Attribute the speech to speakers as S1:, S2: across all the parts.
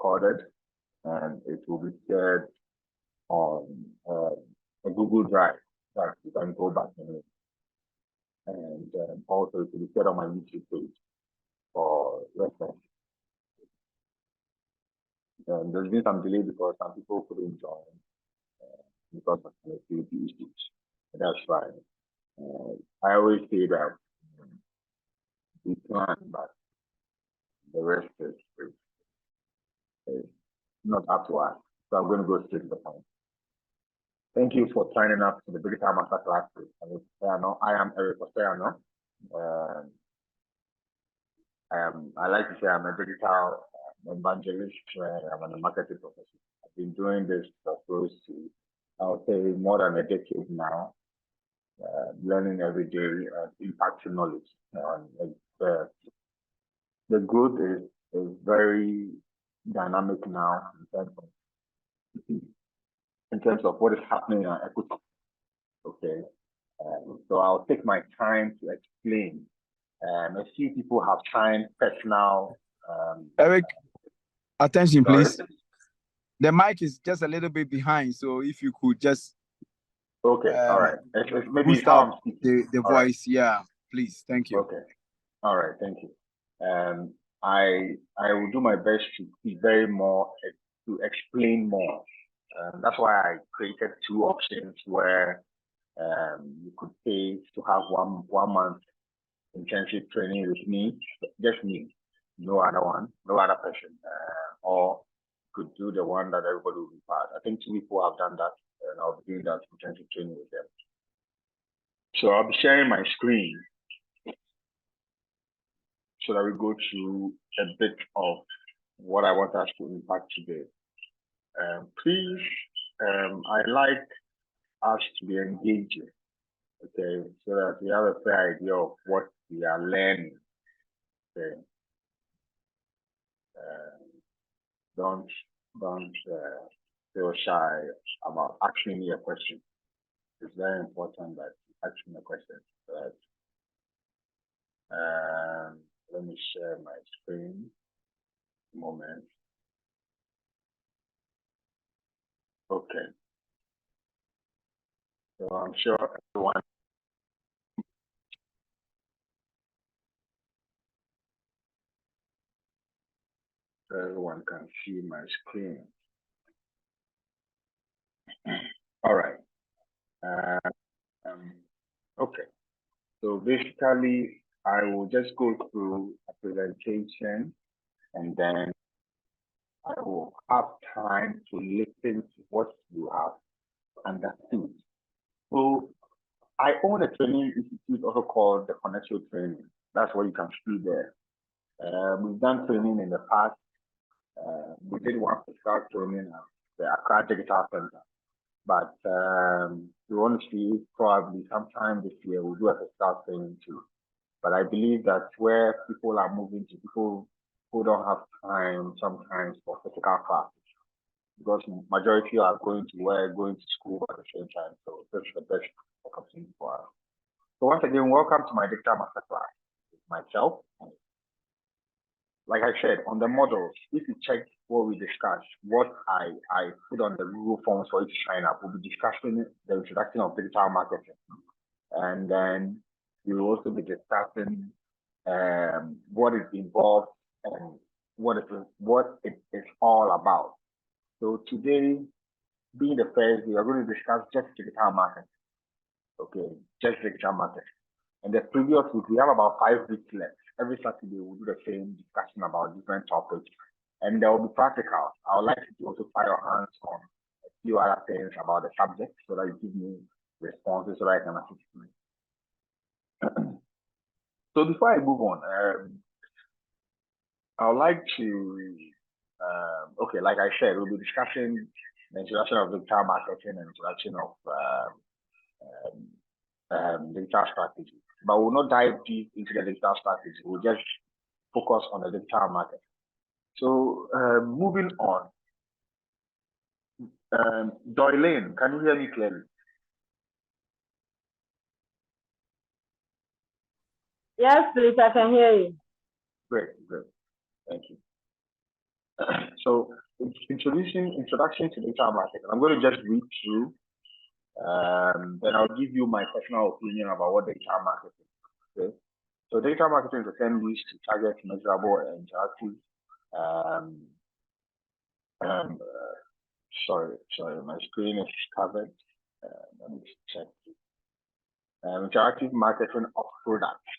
S1: recorded and it will be shared on a Google Drive that you can go back and also it will be shared on my YouTube page for reference. There's been some delay because some people couldn't join because of connectivity issues. That's fine. I always say that we plan, but the rest is not up to us. So I'm going to go straight to the point. Thank you for signing up to the Digital Masterclass. I am Eric Oseano. I like to say I'm a digital evangelist. I'm a marketing professional. I've been doing this for close to, I'll say, more than a decade now. Learning every day and impacting knowledge. The growth is very dynamic now in terms of what is happening in our ecosystem. Okay, so I'll take my time to explain. A few people have signed personal.
S2: Eric, attention,
S1: sorry.
S2: please. The mic is just a little bit behind, so if you could just.
S1: Okay, all right. Maybe
S2: boost up the voice, right. Yeah, please. Thank you.
S1: Okay, all right. Thank you. I will do my best to be to explain more. That's why I created two options where you could pay to have one month intensive training with me, just me, no other one, no other person, or you could do the one that everybody will be part. I think 2 people have done that, and I'll be doing that intensive training with them. So I'll be sharing my screen so that we go through a bit of what I want us to impact today. Please, I like us to be engaging, okay, so that we have a fair idea of what we are learning. Okay. Don't feel shy about asking me a question. It's very important that you ask me a question. Right? Let me share my screen. A moment. Okay. So I'm sure everyone can see my screen. All right. Okay. So basically, I will just go through a presentation and then I will have time to listen to what you have understood. So I own a training institute also called the Connectional Training. That's what you can see there. We've done training in the past. We did one for start training at the Accra Digital Center. But we want to see probably sometime this year we'll do a start training too. But I believe that where people are moving to, people who don't have time sometimes for physical classes, because majority are going to work, going to school at the same time. So this is the best opportunity for us. So once again, welcome to my digital masterclass with myself. Like I said, on the models, if you check what we discussed, what I put on the Google Forms for you to sign up, we'll be discussing the introduction of digital marketing. And then we will also be discussing what is involved and what it is all about. So today, being the first, we are going to discuss just digital marketing. Okay, just digital marketing. And the previous week, we have about 5 weeks left. Every Saturday, we'll do the same discussion about different topics. And there will be practical. I would like you to also try your hands on a few other things about the subject so that you give me responses so that I can assist you. So before I move on, I would like to, okay, like I said, we'll be discussing the introduction of digital marketing and introduction of digital strategy. But we'll not dive deep into the digital strategy. We'll just focus on the digital market. So moving on, Doylene, can you hear me clearly?
S3: Yes, please, I can hear you.
S1: Great, great. Thank you. So it's introduction to digital marketing. I'm going to just read through, then I'll give you my personal opinion about what digital marketing is. Okay? So digital marketing is a term used to target measurable and interactive. Sorry, my screen is covered. Let me check. Interactive marketing of products,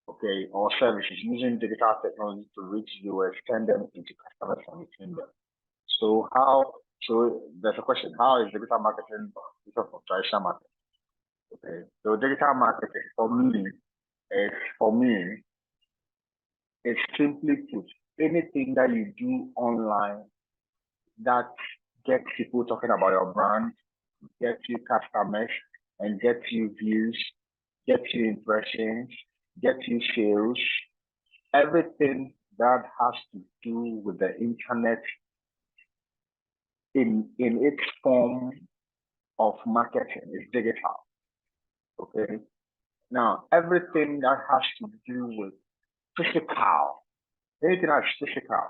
S1: okay, or services using digital technology to reach viewers, turn them into customers, and retain them. So there's a question: how is digital marketing different from traditional marketing? Okay, so digital marketing for me is simply put anything that you do online that gets people talking about your brand, gets you customers, and gets you views, gets you impressions, gets you sales, everything that has to do with the internet in its form of marketing is digital. Okay. Now, everything that has to do with physical, anything that's physical,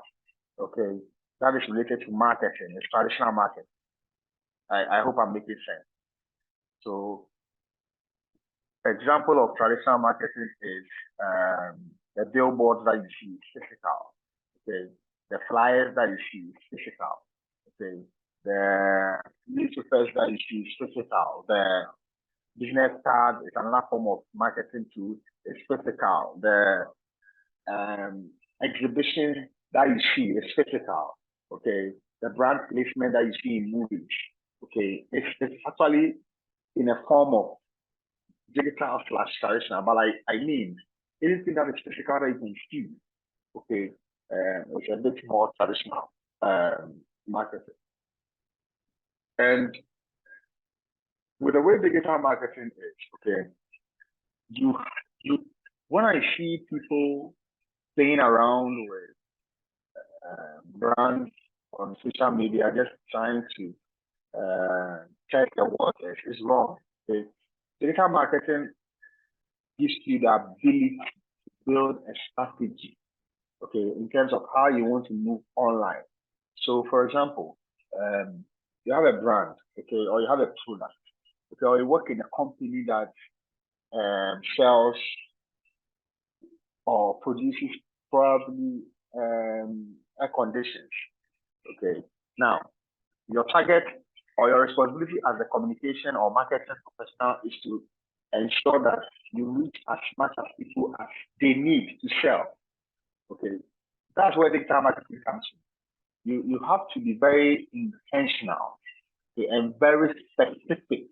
S1: okay, that is related to marketing, is traditional marketing. I hope I'm making sense. So, example of traditional marketing is the billboards that you see, physical. Okay, the flyers that you see, physical. Okay, the newspapers that you see, physical. The business card is another form of marketing tool. It's physical. The exhibition that you see is physical. Okay, the brand placement that you see in movies. Okay, it's actually in a form of digital / traditional, but I mean anything that is physical that you can see. Okay, it's a bit more traditional marketing. And with the way digital marketing is, okay, you when I see people playing around with brands on social media, just trying to check the waters, is wrong. Okay? Digital marketing gives you the ability to build a strategy, okay, in terms of how you want to move online. So, for example, you have a brand, okay, or you have a product, okay, or you work in a company that sells or produces probably air conditions, okay. Now, your target or your responsibility as a communication or marketing professional is to ensure that you reach as much as people as they need to sell. Okay, that's where digital marketing comes in. You have to be very intentional, okay, and very specific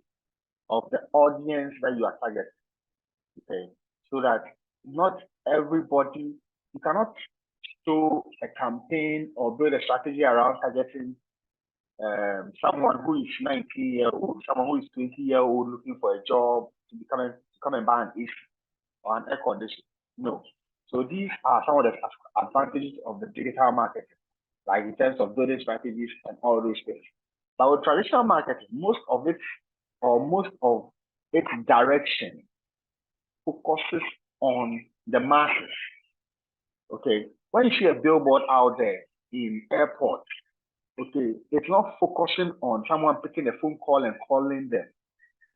S1: of the audience that you are targeting. Okay, so that not everybody, you cannot show a campaign or build a strategy around targeting someone who is 90-year-old, someone who is 20-year-old looking for a job to come and buy an AC or an air conditioner. No. So these are some of the advantages of the digital marketing, like in terms of building strategies and all those things. But with traditional marketing, most of its direction focuses on the masses. Okay, when you see a billboard out there in airports, okay, it's not focusing on someone picking a phone call and calling them.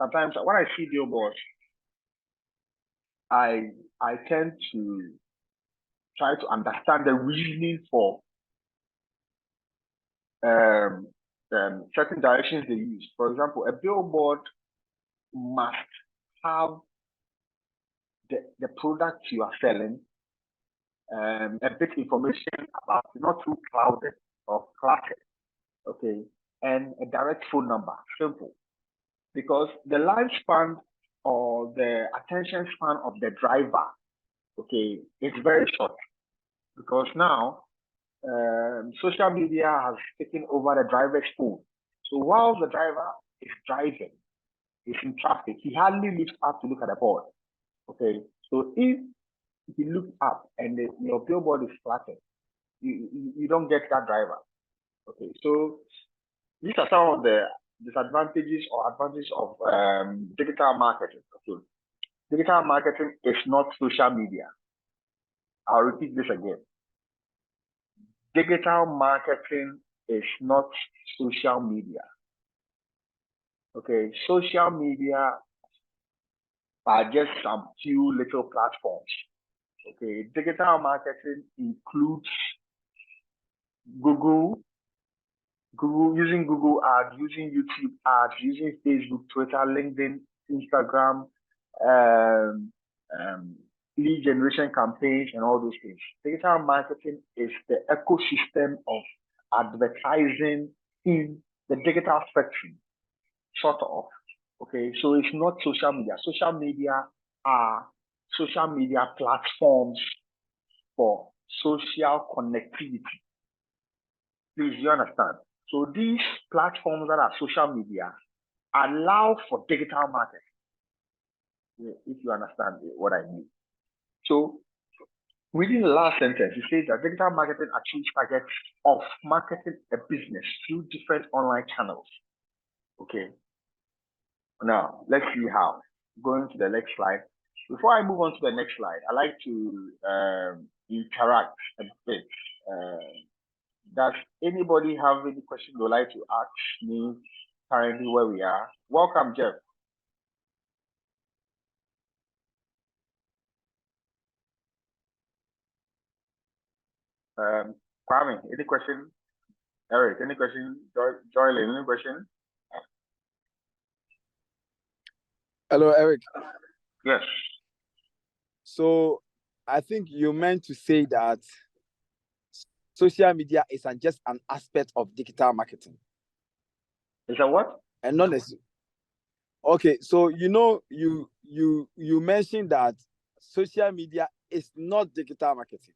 S1: Sometimes when I see billboards, I tend to try to understand the reasoning for certain directions they use. For example, a billboard must have the product you are selling, a bit information about, not too clouded or cluttered, okay, and a direct phone number, simple. Because the lifespan or the attention span of the driver, okay, is very short. Because now social media has taken over the driver's phone. So while the driver is driving, is in traffic, he hardly looks up to look at the board. Okay, so if he looks up and your billboard is flattened, you don't get that driver. Okay, so these are some of the disadvantages or advantages of digital marketing. Okay, digital marketing is not social media. I'll repeat this again. digital marketing is not social media. Okay, social media are just some few little platforms. Okay, digital marketing includes Google, using Google ads, using YouTube ads, using Facebook, Twitter, LinkedIn, Instagram, um, um, lead generation campaigns, and all those things. Digital marketing is the ecosystem of advertising in the digital spectrum, sort of. Okay, so it's not social media. Social media are social media platforms for social connectivity. Please, you understand? So these platforms that are social media allow for digital marketing, if you understand what I mean. So within the last sentence, it says that digital marketing achieves targets of marketing a business through different online channels. Okay. Now, let's see how. Going to the next slide. Before I move on to the next slide, I like to interact a bit. Does anybody have any question they'd like to ask me currently where we are? Welcome, Jeff. Kwame, any question? Eric, any question? Joylin, any question?
S2: Hello, Eric.
S1: Yes.
S2: So I think you meant to say that social media is just an aspect of digital marketing.
S1: Is that what?
S2: And not necessarily. Okay, so you mentioned that social media is not digital marketing.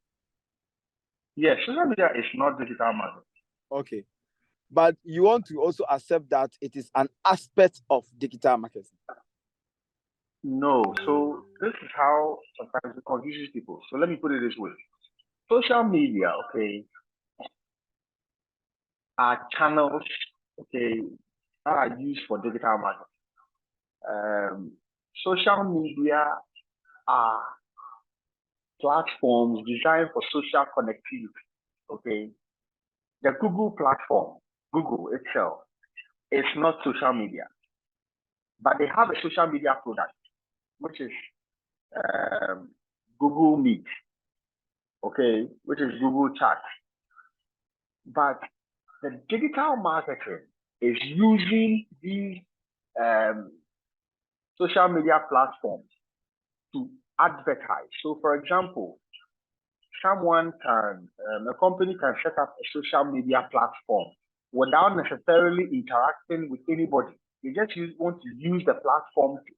S1: Yes, social media is not digital marketing.
S2: Okay, but you want to also accept that it is an aspect of digital marketing.
S1: No, so this is how sometimes it confuses people. So let me put it this way. Social media, okay, are channels, okay, that are used for digital marketing. Social media are platforms designed for social connectivity, okay. The Google platform, Google itself, is not social media, but they have a social media product, which is Google Meet, okay, which is Google Chat. But the digital marketing is using these social media platforms to advertise. So, for example, someone can, a company can set up a social media platform without necessarily interacting with anybody. They just want to use the platform to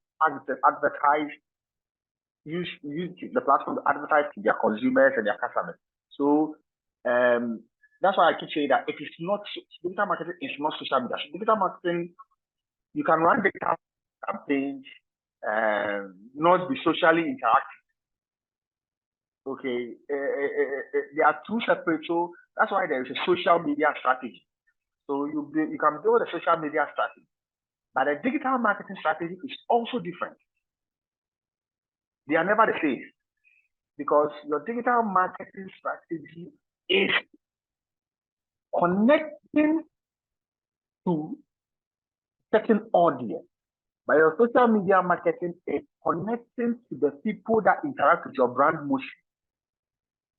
S1: advertise, use the platform to advertise to their consumers and their customers. So that's why I keep saying that it is not, digital marketing is not social media. So digital marketing, you can run digital campaigns and not be socially interactive. Okay, they are two separate. So that's why there is a social media strategy. So you can build a social media strategy, but a digital marketing strategy is also different. They are never the same, because your digital marketing strategy is connecting to certain audience, but your social media marketing is connecting to the people that interact with your brand mostly.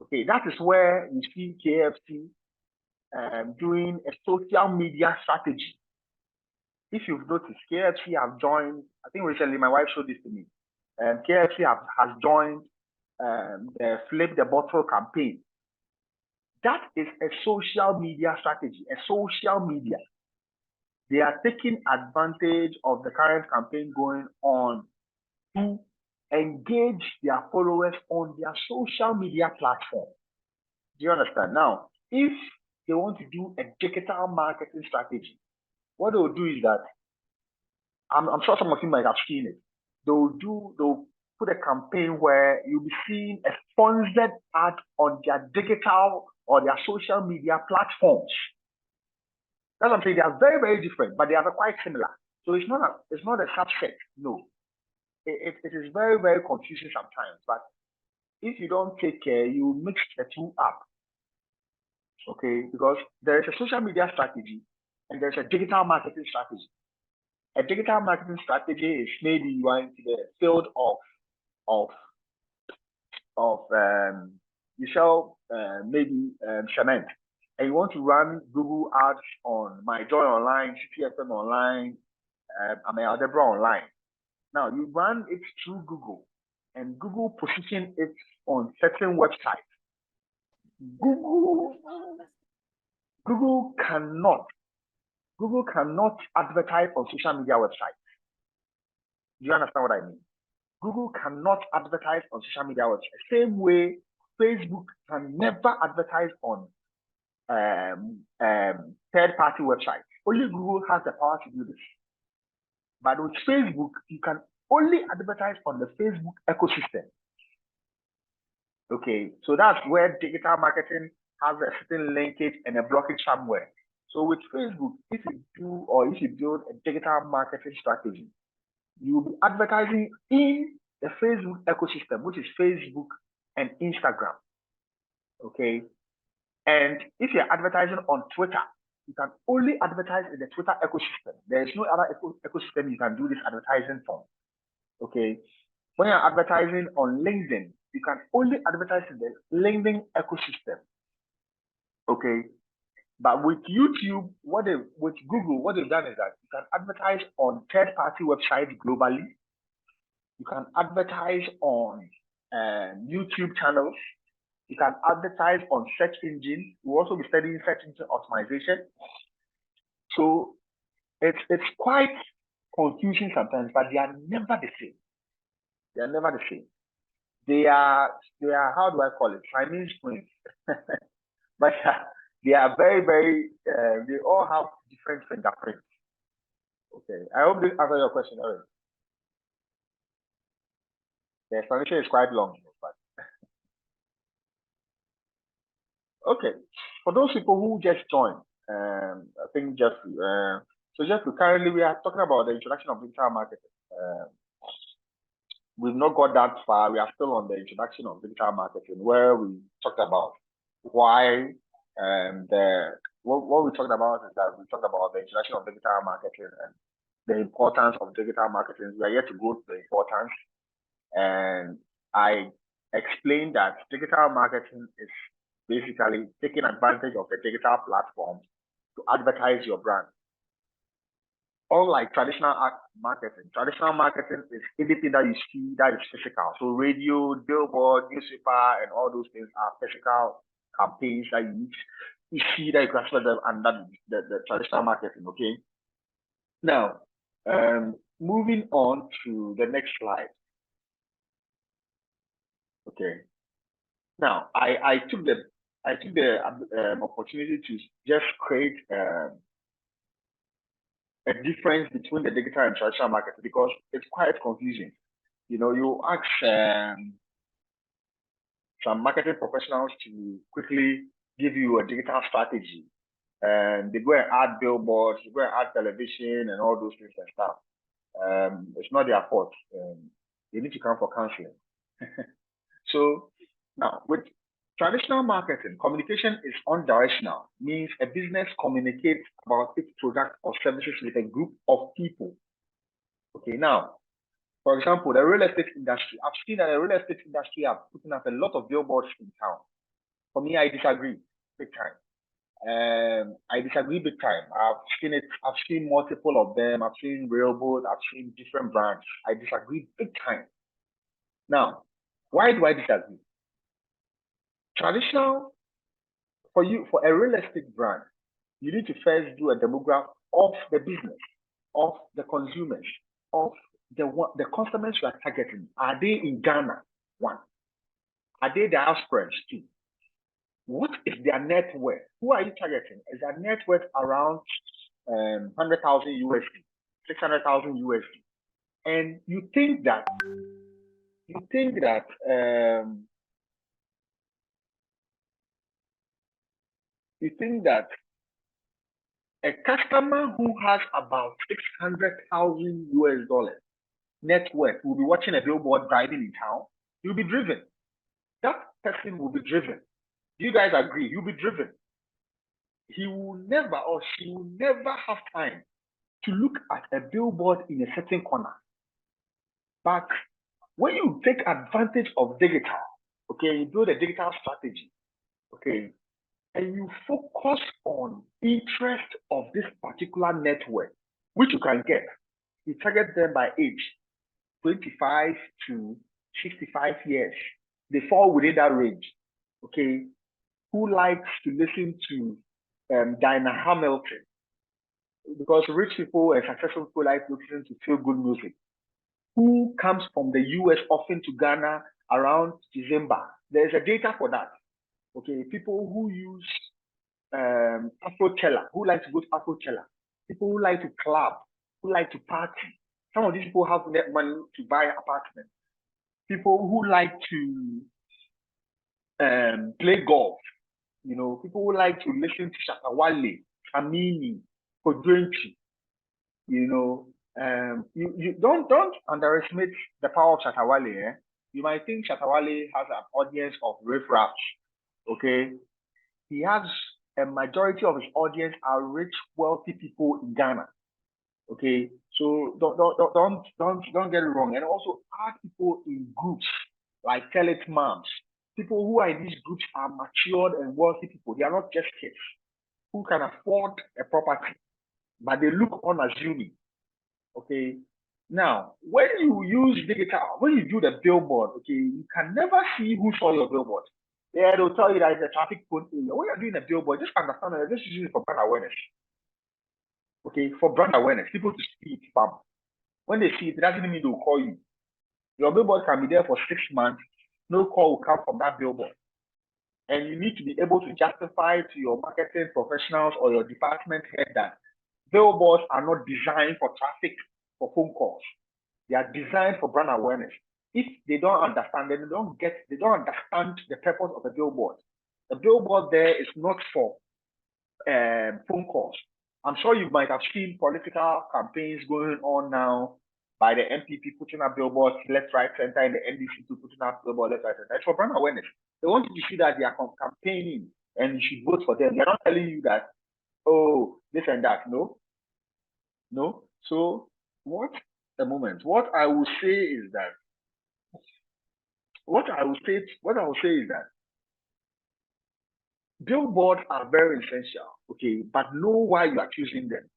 S1: Okay, that is where you see KFC doing a social media strategy. If you've noticed, KFC have joined, I think recently my wife showed this to me, KFC has joined the Flip the Bottle campaign. That is a social media strategy, a social media. They are taking advantage of the current campaign going on to engage their followers on their social media platform. Do you understand? Now, if they want to do a digital marketing strategy, what they'll do is that, I'm sure some of you might have seen it. They'll put a campaign where you'll be seeing a sponsored ad on their digital or their social media platforms. That's what I'm saying. They are very, very different, but they are quite similar. So it's not a subset. No, it is very, very confusing sometimes. But if you don't take care, you mix the two up. Okay, because there is a social media strategy and there's a digital marketing strategy. A digital marketing strategy is maybe you are into the field of you sell maybe cement, and you want to run Google ads on My Joy Online, CTFM Online, Algebra Online. Now you run it through Google, and Google position it on certain websites. Google cannot advertise on social media websites. Do you understand what I mean? Google cannot advertise on social media websites. Same way, Facebook can never advertise on third-party websites. Only Google has the power to do this. But with Facebook, you can only advertise on the Facebook ecosystem. Okay, so that's where digital marketing has a certain linkage and a blockage somewhere. So with Facebook, if you build a digital marketing strategy, you'll be advertising in the Facebook ecosystem, which is Facebook and Instagram. Okay. And if you're advertising on Twitter, you can only advertise in the Twitter ecosystem. There is no other ecosystem you can do this advertising from. Okay. When you're advertising on LinkedIn, you can only advertise in the LinkedIn ecosystem. Okay. But with YouTube, with Google, what they've done is that you can advertise on third-party websites globally. You can advertise on YouTube channels. You can advertise on search engines. We'll also be studying search engine optimization. So it's quite confusing sometimes, but they are never the same. They are never the same. They are how do I call it? Chinese twins. But they are very, very, they all have different fingerprints. Okay, I hope this answers your question, Aaron. The explanation is quite long, but okay. For those people who just joined, I think Jeffrey. So Jeffrey, currently we are talking about the introduction of digital marketing. We've not got that far. We are still on the introduction of digital marketing, where we talked about why what we talked about is that we talked about the introduction of digital marketing and the importance of digital marketing. We are yet to go to the importance, and I explained that digital marketing is basically taking advantage of the digital platform to advertise your brand. Unlike traditional marketing is anything that you see that is physical. So radio, billboard, newspaper, and all those things are physical campaigns that you see that you classify them under the traditional marketing. Okay. Now, moving on to the next slide. Okay. Now, I took the opportunity to just create a difference between the digital and traditional marketing because it's quite confusing. You know, you ask some marketing professionals to quickly give you a digital strategy, and they go and add billboards, they go and add television and all those things and stuff. It's not their fault. They need to come for counseling. So now with traditional marketing, communication is unidirectional, means a business communicates about its product or services with a group of people. Okay, now, for example, the real estate industry. I've seen that the real estate industry are putting up a lot of billboards in town. For me, I disagree big time. I disagree big time. I've seen it. I've seen multiple of them. I've seen Railboat. I've seen different brands. I disagree big time. Now, why do I disagree? Traditional, for a real estate brand, you need to first do a demographic of the business, of the consumers, of the customers you are targeting. Are they in Ghana? One. Are they diasporans? Two. What is their net worth? Who are you targeting? Is their net worth around 100,000 USD, 600,000 USD? And you think that a customer who has about 600,000 US dollars net worth will be watching a billboard driving in town? You'll be driven. That person will be driven. Do you guys agree? You'll be driven. he will never or she will never have time to look at a billboard in a certain corner. But when you take advantage of digital, okay, you build a digital strategy, okay, and you focus on interest of this particular network, which you can get. You target them by age, 25 to 65 years. They fall within that range, okay? Who likes to listen to Dinah Hamilton? Because rich people and successful people like to listen to feel good music. Who comes from the US often to Ghana around December? There's a data for that. Okay, people who use Afrochella, who like to go to Afrochella, people who like to club, who like to party. Some of these people have net money to buy apartments. People who like to play golf, you know, people who like to listen to Shatawale, Amini, Kodrenchi, you know, you don't underestimate the power of Shatawale. You might think Shatawale has an audience of riffraffs, okay? He has a majority of his audience are rich, wealthy people in Ghana. Okay, so don't get it wrong. And also add people in groups like Tell It Moms. People who are in these groups are matured and wealthy people. They are not just kids who can afford a property, but they look unassuming. Okay. Now, when you use digital, when you do the billboard, okay, you can never see who saw your billboard. Yeah, they'll tell you that it's a traffic cone area. When you're doing a billboard, just understand that this is used for brand awareness. Okay, for brand awareness, people to see it, spam. When they see it, it doesn't mean they'll call you. Your billboard can be there for 6 months. No call will come from that billboard. And you need to be able to justify to your marketing professionals or your department head that billboards are not designed for traffic, for phone calls. They are designed for brand awareness. If they don't understand, then they don't understand the purpose of a billboard. The billboard there is not for phone calls. I'm sure you might have seen political campaigns going on now by the MPP putting up billboards left, right, center, and the NDC to putting up billboards left, right, center. It's for brand awareness. They want you to see that they are campaigning and you should vote for them. They're not telling you that, oh, this and that. No. So what I will say is that billboards are very essential, okay, but know why you are choosing them.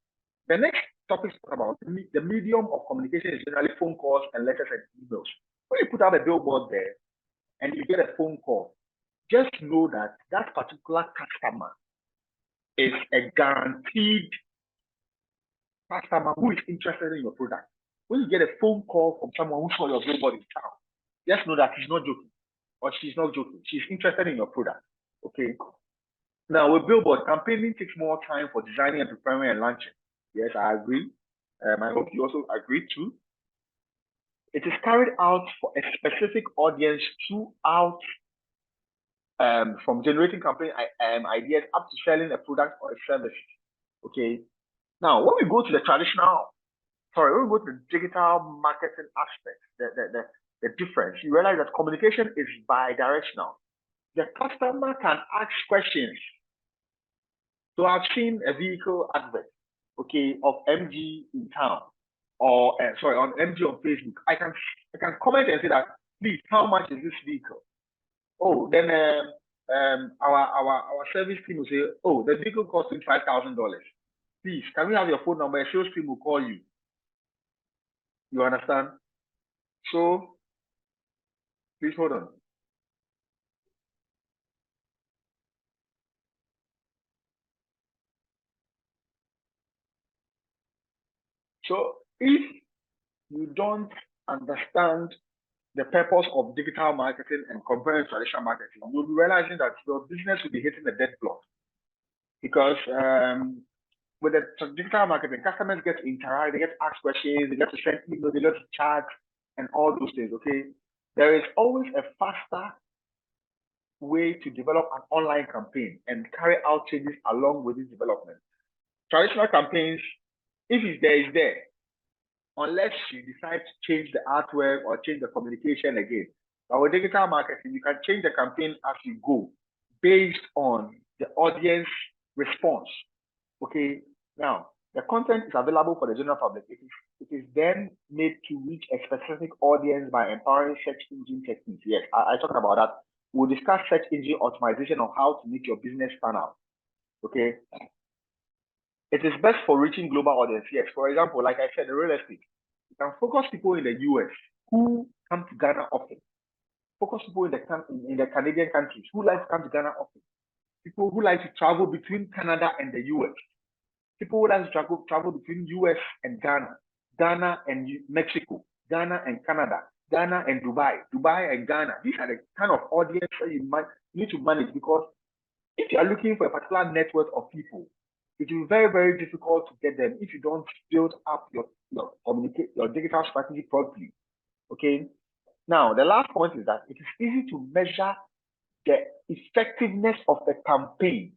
S1: The next topic is about the medium of communication is generally phone calls and letters and emails. When you put up a billboard there and you get a phone call, just know that that particular customer is a guaranteed customer who is interested in your product. When you get a phone call from someone who saw your billboard in town, just know that he's not joking or she's not joking. She's interested in your product. Okay. Now, with billboard, campaigning takes more time for designing and preparing and launching. Yes, I agree. I hope you also agree too. It is carried out for a specific audience throughout, from generating campaign ideas up to selling a product or a service. Okay. Now, when we go to the digital marketing aspect, the difference, you realize that communication is bi-directional. The customer can ask questions. So I've seen a vehicle advert, okay, of MG in town, or on MG on Facebook. I can comment and say that, please, how much is this vehicle? Oh, then our service team will say, oh, the vehicle costs $5,000. Please, can we have your phone number? A sales team will call you. You understand? So, please hold on. So, if you don't understand the purpose of digital marketing and comparing traditional marketing, you'll be realizing that your business will be hitting a dead block. Because with the digital marketing, customers get to interact, they get to ask questions, they get to send emails, they get to chat, and all those things, okay? There is always a faster way to develop an online campaign and carry out changes along with this development. Traditional campaigns, if it's there, it's there. Unless you decide to change the artwork or change the communication again. But with digital marketing, you can change the campaign as you go based on the audience response. Okay, now the content is available for the general public. It is then made to reach a specific audience by empowering search engine techniques. Yes, I talked about that. We'll discuss search engine optimization of how to make your business stand out. Okay. It is best for reaching global audience. Yes, for example, like I said, the real estate. You can focus people in the US who come to Ghana often. Focus people in the Canadian countries who like to come to Ghana often. People who like to travel between Canada and the US. People who like to travel between US and Ghana, Ghana and Mexico, Ghana and Canada, Ghana and Dubai, Dubai and Ghana. These are the kind of audience that you need to manage, because if you are looking for a particular network of people, it will be very, very difficult to get them if you don't build up your digital strategy properly. Okay. Now, the last point is that it is easy to measure the effectiveness of the campaign.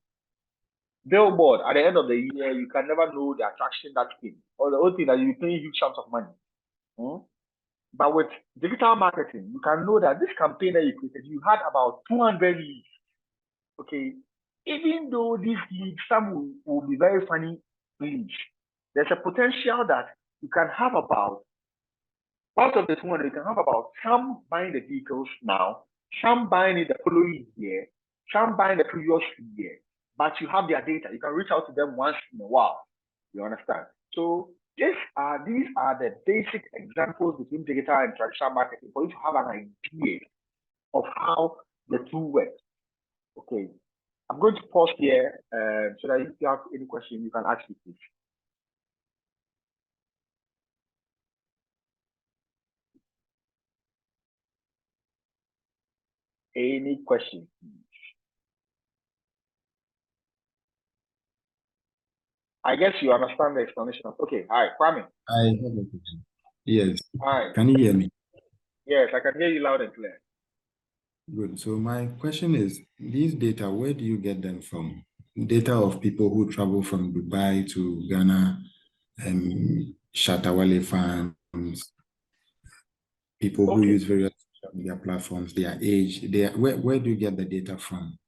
S1: Billboard, at the end of the year, you can never know the attraction that came, or the only thing that you pay huge sums of money. But with digital marketing, you can know that this campaign that you created, you had about 200 leads. Okay, even though these leads, some will be very funny leads, there's a potential that you can have about, out of the 200, you can have about some buying the vehicles now, some buying it the following year, some buying the previous year, but you have their data. You can reach out to them once in a while. You understand? So these are the basic examples between digital and traditional marketing for you to have an idea of how the two work. Okay, I'm going to pause here so that if you have any question, you can ask me, please. Any question? I guess you understand the explanation. Okay, hi, Kwame.
S3: I have a question. Yes.
S1: Hi.
S3: Can you hear me?
S1: Yes, I can hear you loud and clear.
S3: Good. So my question is, these data, where do you get them from? Data of people who travel from Dubai to Ghana, Shatawale farms, people who use various social media platforms, their age, where do you get the data from?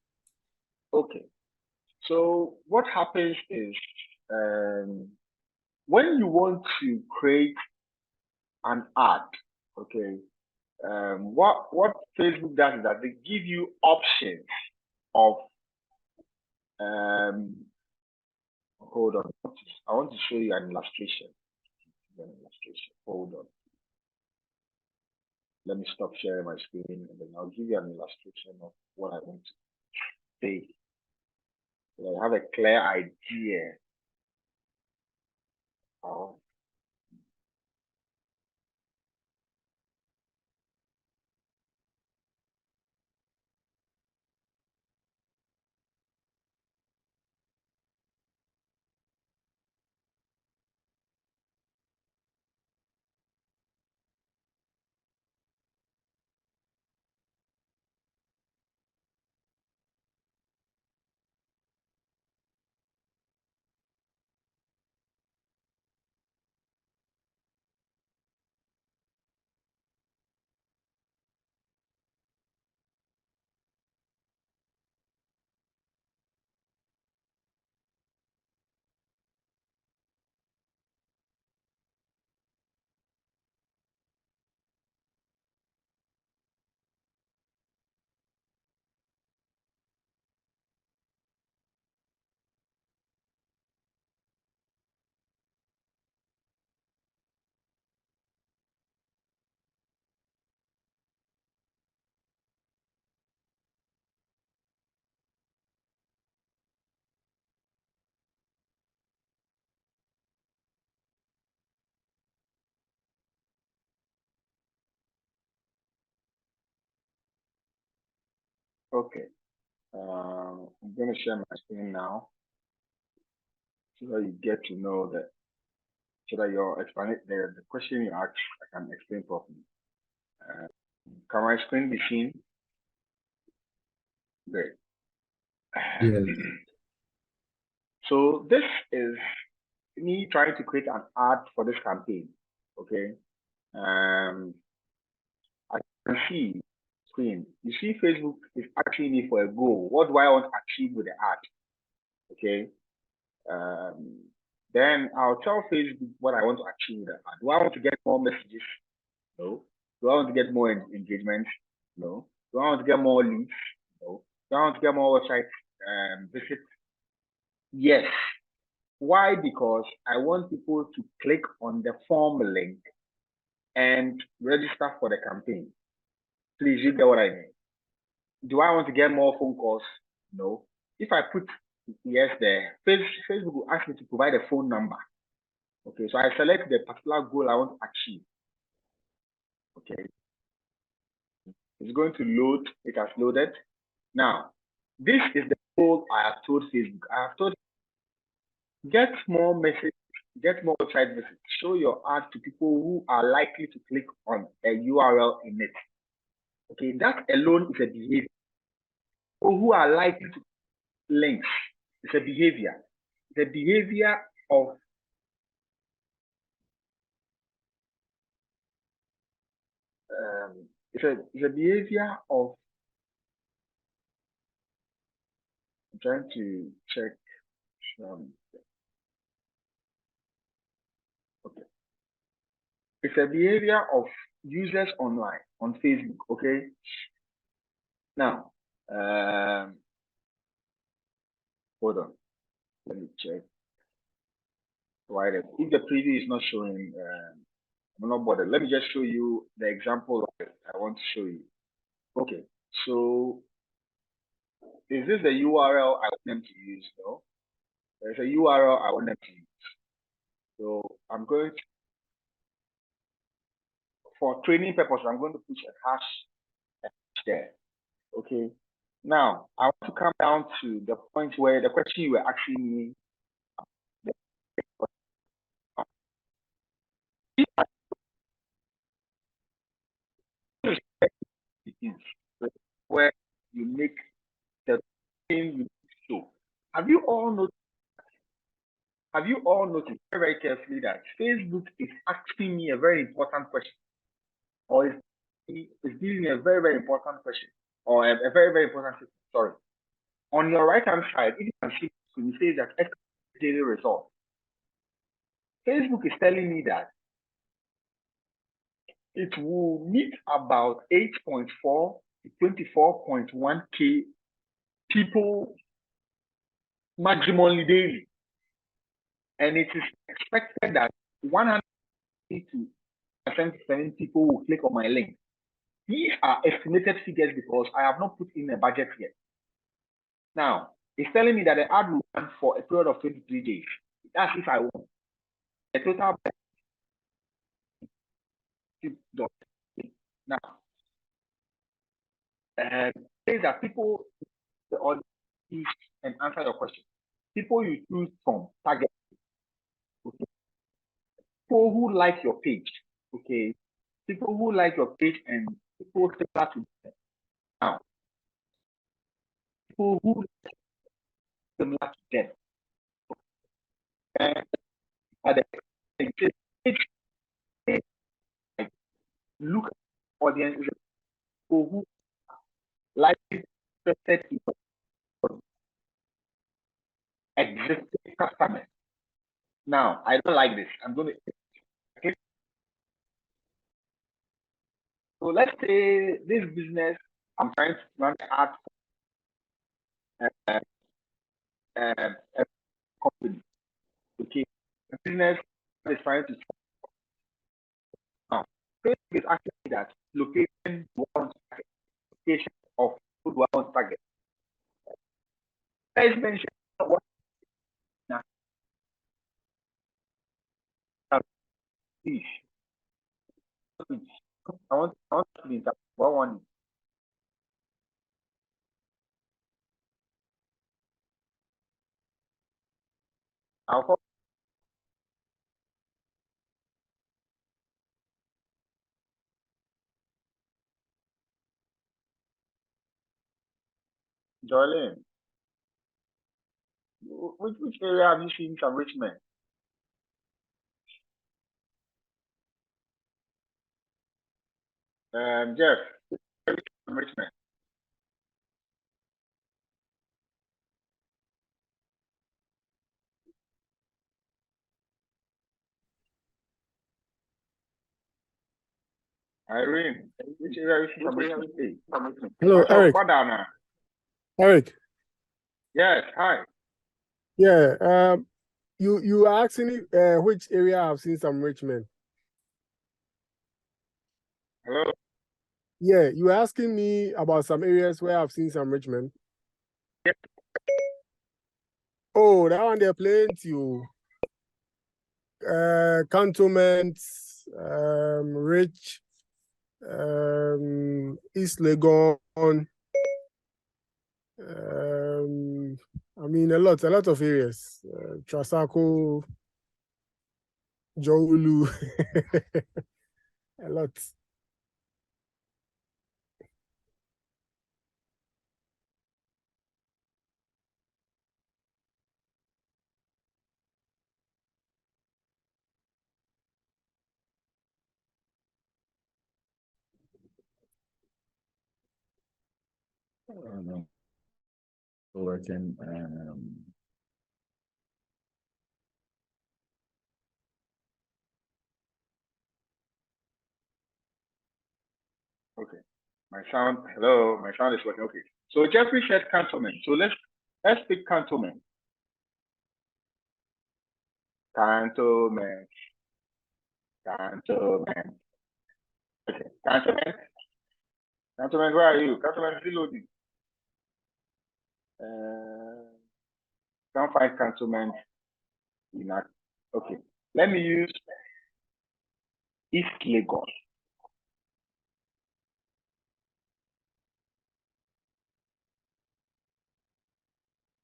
S1: Okay. So what happens is, when you want to create an ad, okay, what Facebook does is that they give you options of, hold on, I want to show you an illustration. Hold on. Let me stop sharing my screen and then I'll give you an illustration of what I want to say. So I have a clear idea of. Okay. I'm going to share my screen now so that you get to know that, so that your the question you asked, I can explain properly. Can my screen be seen? Great.
S3: Yes.
S1: So this is me trying to create an ad for this campaign. Okay. I can see screen. You see, Facebook is asking me for a goal. What do I want to achieve with the ad? Okay. Then I'll tell Facebook what I want to achieve with that. Do I want to get more messages? No. Do I want to get more engagement? No. Do I want to get more leads? No. Do I want to get more website visits? Yes. Why? Because I want people to click on the form link and register for the campaign. Please, you get what I mean. Do I want to get more phone calls? No. If I put yes there, Facebook will ask me to provide a phone number. Okay, so I select the particular goal I want to achieve. Okay, it's going to load. It has loaded. Now, this is the goal I have told Facebook. I have told get more messages, get more website visits. Show your ad to people who are likely to click on a URL in it. Okay, that alone is a behavior. People who are likely to links, it's a behavior. The behavior of it's a behavior of. I'm trying to check. Okay, it's a behavior of users online on Facebook. Okay, now hold on, let me check. Why if the preview is not showing, I'm not bothered. Let me just show you the example of it I want to show you. Okay, so is this the URL I want them to use? No, there's a URL I want them to use. So I'm going to, for training purposes, I'm going to put a hash there. Okay. Now I want to come down to the point where the question you were asking me. Where you make the thing you show. Have you all noticed very carefully that Facebook is asking me a very important question, or is giving me a very, very important question, or a very, very important question? Sorry. On your right hand side, if you can see, it says that daily result. Facebook is telling me that it will meet about 8.4 to 24.1K people maximally daily. And it is expected that 150 to 77 people will click on my link. These are estimated figures because I have not put in a budget yet. Now, it's telling me that the ad will run for a period of 23 days. That's if I want. The total now, says that people, the audience, and answer your question. People you choose from target, okay? People who like your page, okay? People who like your page and people similar to them. Now, people who similar to them. And at the look at the audience, people who like interested in existing customers. Now, I don't like this. I'm going to click. So let's say this business, I'm trying to run an ad a company. Okay, the business is trying to now. Facebook is actually that location one location of food one target. As mentioned, what now fish. I want to be that one. I'll call Joylene. Which area have you seen some rich men? Jeff, some rich men. Irene, which area is information?
S4: Hello, Eric. Eric.
S1: Yes, hi.
S4: Yeah. You asking me which area I've seen some rich men.
S1: Hello.
S4: Yeah, you asking me about some areas where I've seen some rich men.
S1: Yep.
S4: Oh, that one they're plenty. Cantonments, Rich, East Legon. I mean a lot of areas. Trasaco, Jowulu, a lot.
S1: Working. Okay. Hello, my sound is working. Okay. So Jeffrey said cantonment. So let's pick cantonment. Cantonment. Cantonment. Okay. Cantonment. Cantonment, where are you? Cantonment reloading. Can't find cantonment in that. Okay. Let me use East Legon.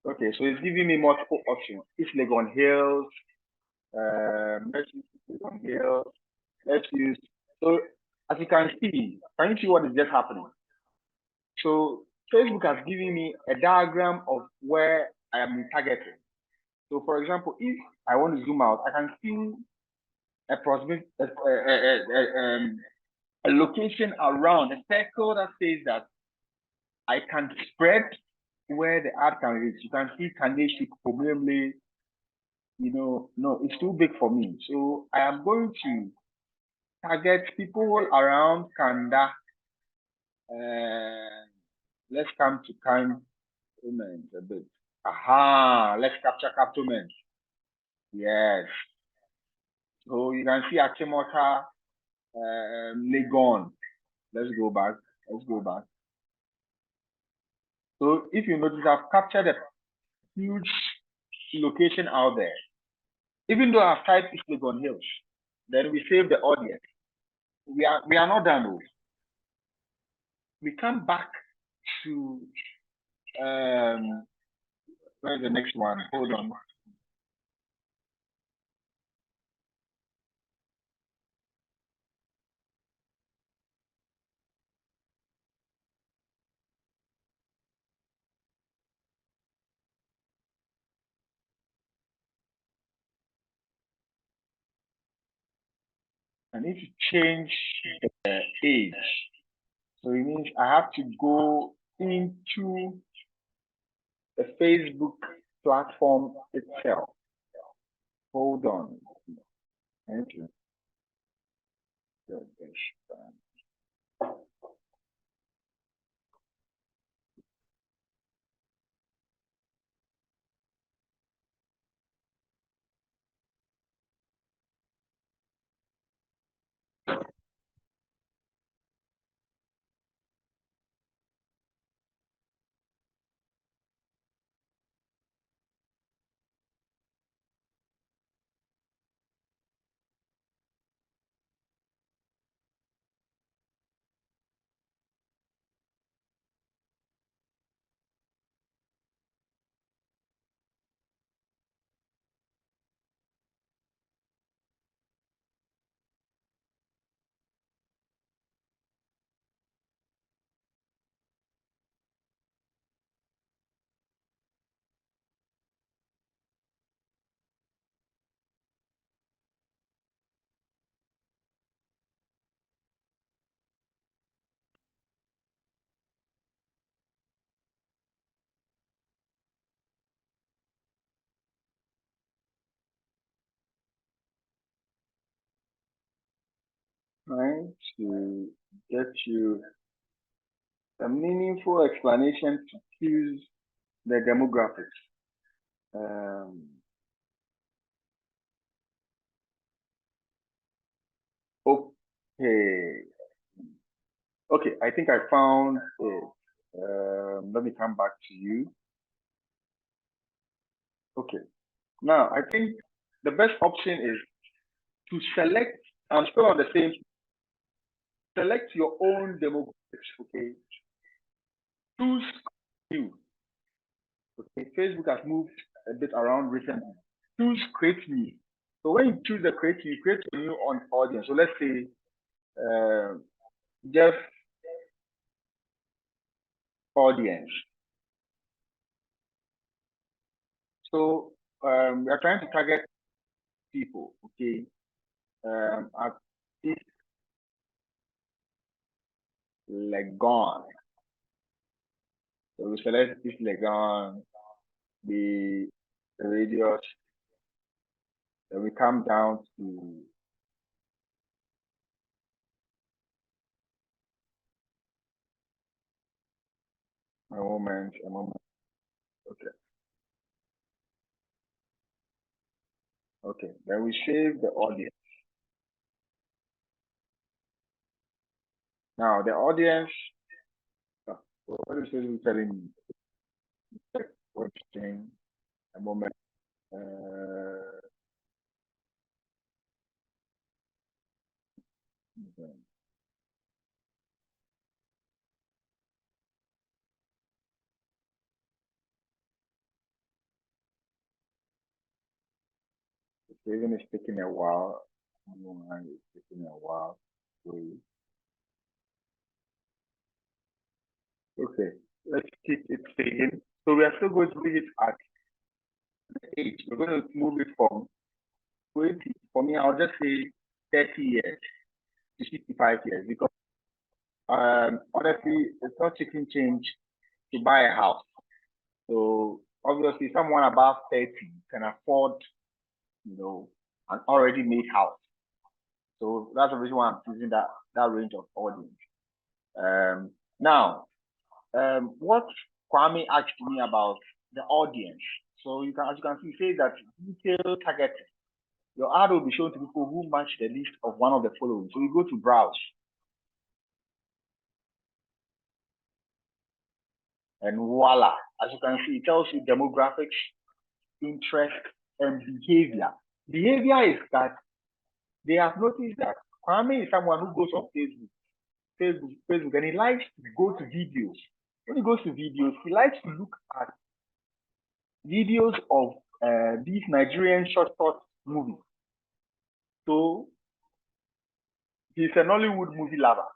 S1: Okay, so it's giving me multiple options. East Legon Hills. Let's use East Legon Hills. Let's use. So as you can see what is just happening? So Facebook has given me a diagram of where I am targeting. So for example, if I want to zoom out, I can see a location around a circle that says that I can spread where the ad can reach. You can see Kaneshik, Problemle, no, it's too big for me. So I am going to target people around Kanda. Let's come to cantonment a bit. Aha, let's capture cantonment. Yes. So you can see Achimota, Legon. Let's go back. So if you notice, I've captured a huge location out there. Even though I've typed East Legon Hills, then we save the audience. We are not done though. We come back to where's the next one? Hold on. I need to change the age. So it means I have to go into the Facebook platform itself. Hold on. Thank you. trying to get you a meaningful explanation to choose the demographics. Okay. Okay, I think I found it. Let me come back to you. Okay. Now, I think the best option is to select, I'm still on the same, select your own demographics, okay? Choose you. Okay, Facebook has moved a bit around recently. Choose create new. So when you choose the create new, create a new audience. So let's say just audience. So we are trying to target people, okay? At this Legon. So we select this Legon, the radius, then we come down to a moment. Okay. Okay, then we save the audience. Now the audience, what is it telling me? Watching a moment. The saving is taking a while. It's taking a while. Okay, let's keep it saving. So we are still going to leave it at 8. We're going to move it from 20. For me, I'll just say 30 years to 65 years because honestly, it's not chicken change to buy a house. So obviously, someone above 30 can afford, an already made house. So that's the reason why I'm choosing that range of audience. Now, what Kwame asked me about the audience. So as you can see, say that detail targeting. Your ad will be shown to people who match the list of one of the following. So you go to browse. And voila, as you can see, it tells you demographics, interest, and behavior. Behavior is that they have noticed that Kwame is someone who goes on Facebook, and he likes to go to videos. When he goes to videos, he likes to look at videos of these Nigerian short movies. So he's a Nollywood movie lover.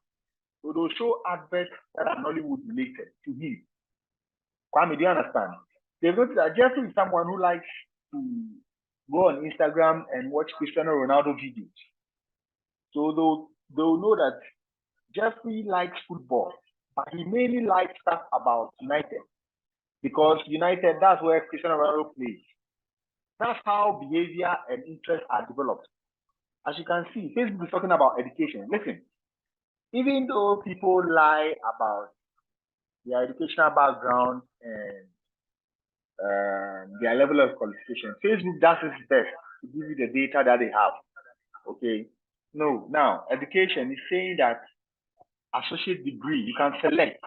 S1: So they'll show adverts that are Nollywood related to him. Kwame, do you understand? They've noticed that Jeffrey is someone who likes to go on Instagram and watch Cristiano Ronaldo videos. So they'll know that Jeffrey likes football, but he mainly likes stuff about United. Because United, that's where Cristiano Ronaldo plays. That's how behavior and interests are developed. As you can see, Facebook is talking about education. Listen, even though people lie about their educational background and their level of qualification, Facebook does its best to give you the data that they have. Okay. No, now education is saying that associate degree, you can select.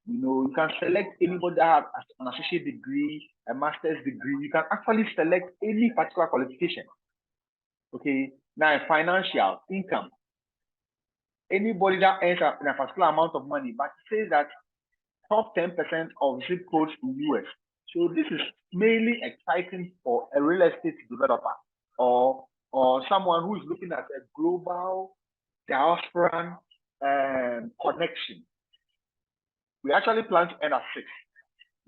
S1: You can select anybody that has an associate degree, a master's degree. You can actually select any particular qualification. Okay. Now, financial income. Anybody that earns a particular amount of money, but it says that top 10% of zip codes in US. So this is mainly exciting for a real estate developer or someone who is looking at a global diaspora connection. We actually plan to end at 6,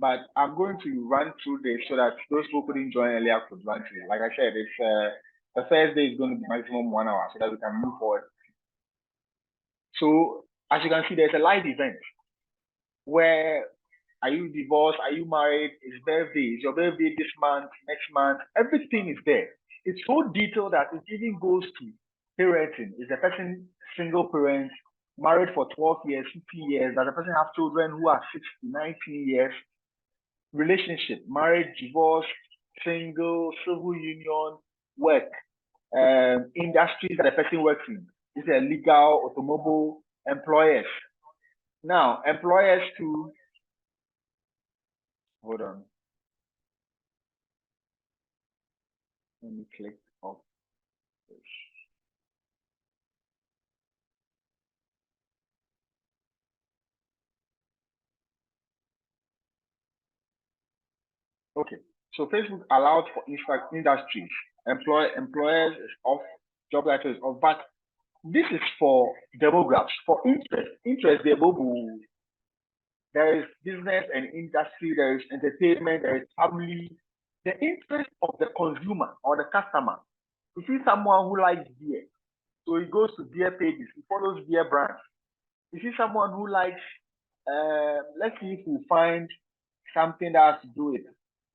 S1: but I'm going to run through this so that those who couldn't join earlier could run through. Like I said, it's the first day is going to be maximum 1 hour so that we can move forward. So as you can see, there's a live event where are you divorced? Are you married? It's birthday. Is your birthday this month, next month? Everything is there. It's so detailed that it even goes to parenting. Is the person single parent, married for 12 years, 15 years? Does the person have children who are 6 to 19 years? Relationship, married, divorced, single, civil union, work, industries that the person works in. Is it legal, automobile, employers? Now, employers too. Hold on. Let me click off this. Okay, so Facebook allowed for industries, employers is off, job title is off, but this is for demographics, for interest there is business and industry, there is entertainment, there is family, the interest of the consumer or the customer. You see someone who likes beer, so he goes to beer pages, he follows beer brands. You see someone who likes, let's see if we find something that has to do with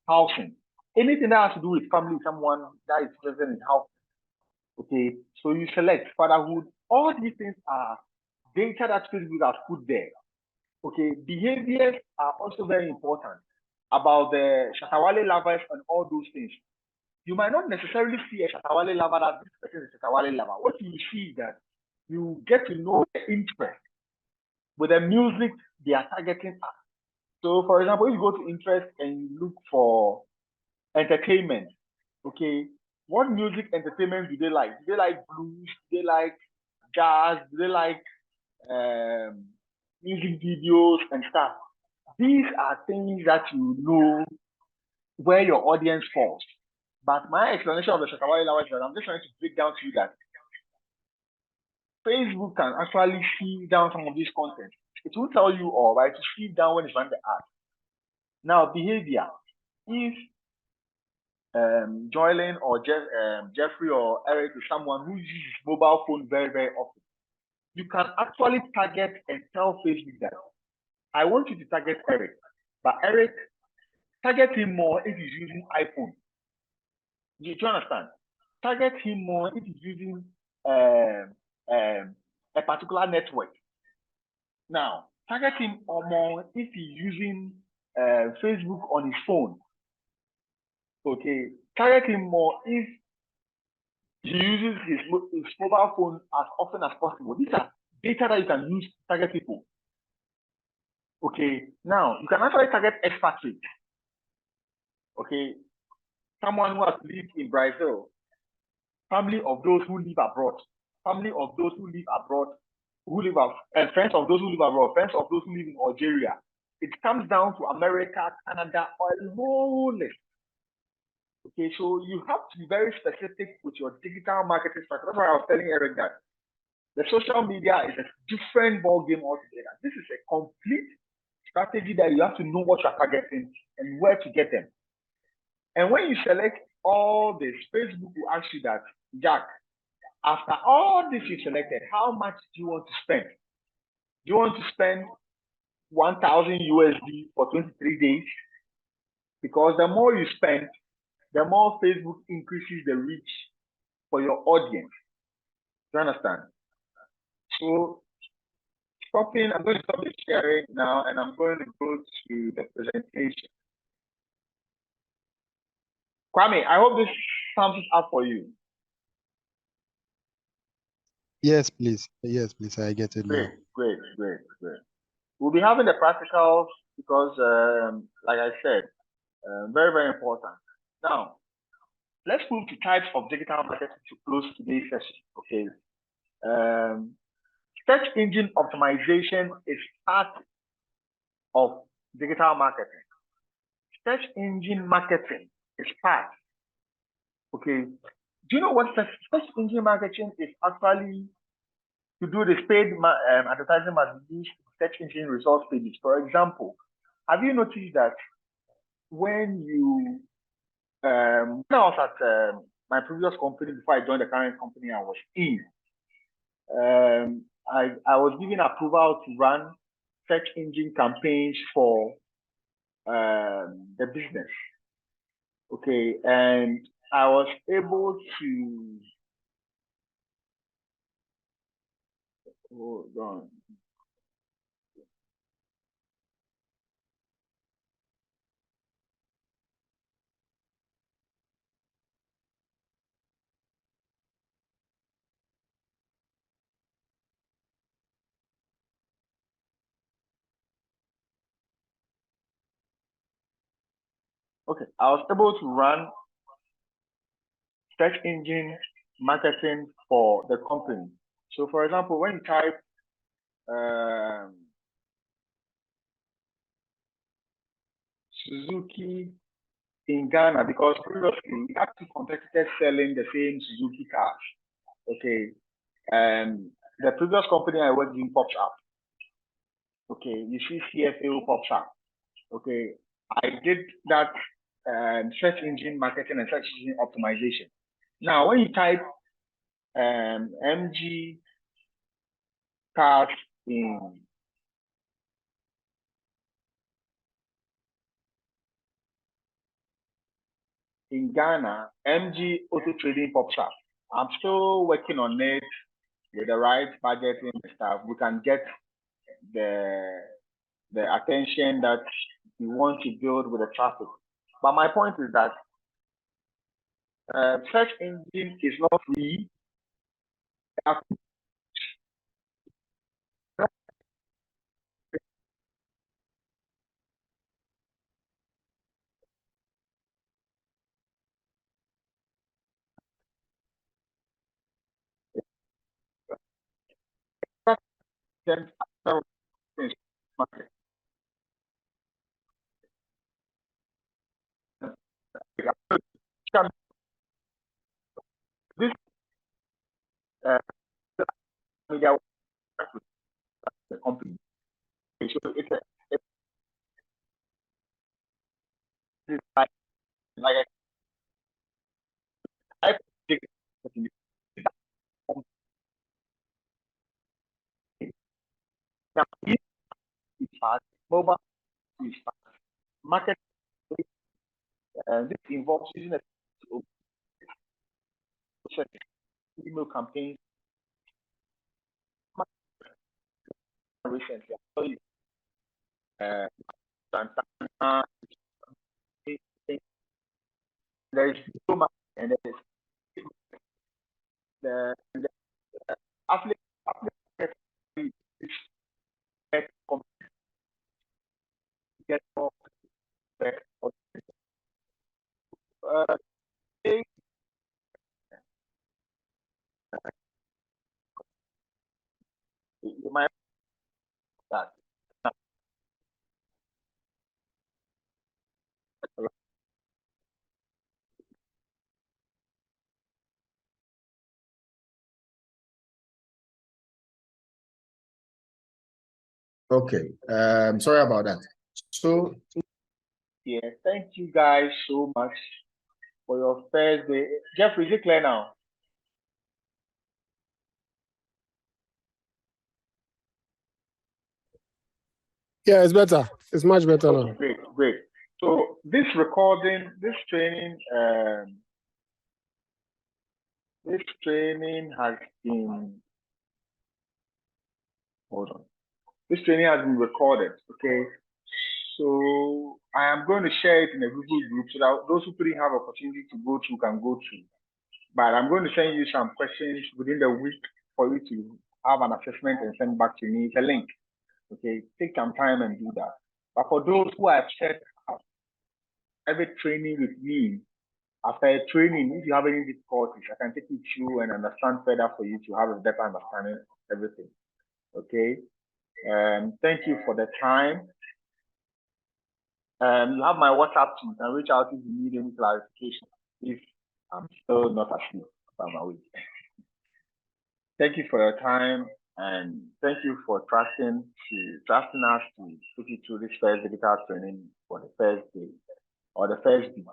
S1: housing. Anything that has to do with family, someone that is present in house. Okay, so you select fatherhood. All these things are data that Facebook has put there. Okay, behaviors are also very important about the Shatawale lovers and all those things. You might not necessarily see a Shatawale lover that this person is a Shatawale lover. What you see is that you get to know the interest with the music they are targeting at. So, for example, if you go to interest and you look for entertainment, okay, what music entertainment do they like? Do they like blues? Do they like jazz? Do they like music videos and stuff? These are things that you know where your audience falls. But my explanation of the Shatawale Lawa is that I'm just trying to break down to you that Facebook can actually see down some of this content. It will tell you all, right, to see down when it's running the ad. Now, behavior. If Joylin or Jeffrey or Eric is someone who uses mobile phone very, very often, you can actually target and tell Facebook that I want you to target Eric, but Eric, target him more if he's using iPhone. Do you understand? Target him more if he's using a particular network. Now, target him more if he's using Facebook on his phone. Okay, target him more if he uses his mobile phone as often as possible. These are data that you can use to target people. Okay, now you can actually target expatriates. Okay, someone who has lived in Brazil, family of those who live abroad, family of those who live abroad, and friends of those who live abroad, friends of those who live in Algeria. It comes down to America, Canada, or a whole list. Okay, so you have to be very specific with your digital marketing strategy. That's why I was telling Eric that the social media is a different ball game altogether. This is a complete strategy that you have to know what you're targeting and where to get them. And when you select all this, Facebook will ask you that, Jack, after all this you selected, how much do you want to spend? Do you want to spend 1,000 USD for 23 days? Because the more you spend, the more Facebook increases the reach for your audience. Do you understand? So I'm going to stop the sharing now, and I'm going to go to the presentation. Kwame, I hope this sums it up for you.
S5: Yes, please. Yes, please. I get it now.
S1: Great. We'll be having the practicals because, like I said, very, very important. Now, let's move to types of digital marketing to close today's session. Okay. Search engine optimization is part of digital marketing. Search engine marketing is part. Okay. Do you know what search engine marketing is actually? To do this paid advertising must use search engine results pages. For example, have you noticed that when I was at my previous company before I joined the current company I was in, I was given approval to run search engine campaigns for the business. Okay, and I was able to Hold on. Okay, I was able to run search engine marketing for the company. So, for example, when you type Suzuki in Ghana, because previously we had two competitors selling the same Suzuki cars. Okay, and the previous company I worked in pops up. Okay, you see CFAO pops up. Okay, I did that search engine marketing and search engine optimization. Now, when you type MG cars in Ghana, MG auto trading pops up. I'm still working on it with the right budgeting and stuff. We can get the attention that we want to build with the traffic. But my point is that search engine is not free. This media the company. So it's like I take mobile market. This involves using a email campaign. Recently, Santana, there is so much, and there is the affiliate get more you might that.
S6: Okay, sorry about that. So
S1: Yeah, thank you guys so much for your first day. Jeffrey, is it clear now?
S4: Yeah, it's better. It's much better
S1: Okay,
S4: now.
S1: great. So this recording, this training has been, hold on. This training has been recorded, okay? So I am going to share it in a Google group so that those who couldn't have opportunity to go through can go through. But I'm going to send you some questions within the week for you to have an assessment and send back to me. It's a link, okay? Take some time and do that. But for those who have set up private training with me, after training, if you have any difficulties, I can take you through and understand further for you to have a better understanding of everything. Okay. Thank you for the time. You have my WhatsApp too. You can reach out if you need any clarification. If I'm still not asleep, I'm awake. Thank you for your time, and thank you for trusting us to put you through this first digital training for the first day or the first week.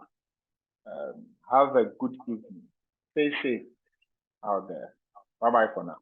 S1: Have a good evening. Stay safe out there. Bye-bye for now.